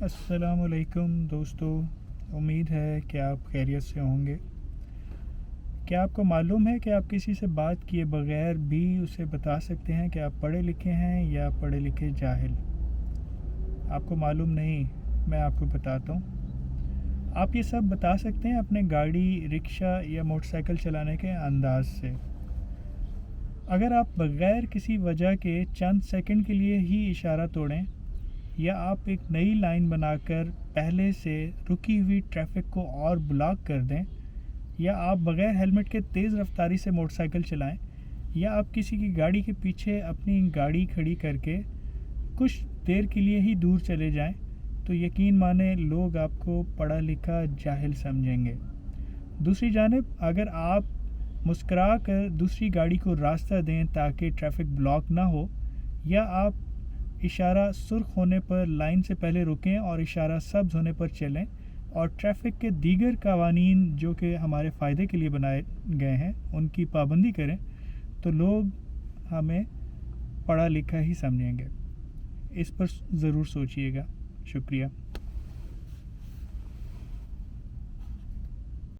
अस्सलाम वालेकुम दोस्तों, उम्मीद है कि आप खैरियत से होंगे। क्या आपको मालूम है कि आप किसी से बात किए बगैर भी उसे बता सकते हैं कि आप पढ़े लिखे हैं या पढ़े लिखे जाहिल? आपको मालूम नहीं, मैं आपको बताता हूँ। आप ये सब बता सकते हैं अपने गाड़ी, रिक्शा या मोटरसाइकिल चलाने के अंदाज से। अगर आप बगैर किसी वजह के चंद सेकंड के लिए ही इशारा तोड़ें, या आप एक नई लाइन बनाकर पहले से रुकी हुई ट्रैफिक को और ब्लॉक कर दें, या आप बगैर हेलमेट के तेज़ रफ्तारी से मोटरसाइकिल चलाएं, या आप किसी की गाड़ी के पीछे अपनी गाड़ी खड़ी करके कुछ देर के लिए ही दूर चले जाएं, तो यकीन माने लोग आपको पढ़ा लिखा जाहिल समझेंगे। दूसरी जानिब अगर आप मुस्करा कर दूसरी गाड़ी को रास्ता दें ताकि ट्रैफिक ब्लॉक ना हो, या आप इशारा सुर्ख होने पर लाइन से पहले रुकें और इशारा सब्ज़ होने पर चलें, और ट्रैफिक के दीगर कावानीन जो कि हमारे फ़ायदे के लिए बनाए गए हैं उनकी पाबंदी करें, तो लोग हमें पढ़ा लिखा ही समझेंगे। इस पर ज़रूर सोचिएगा। शुक्रिया।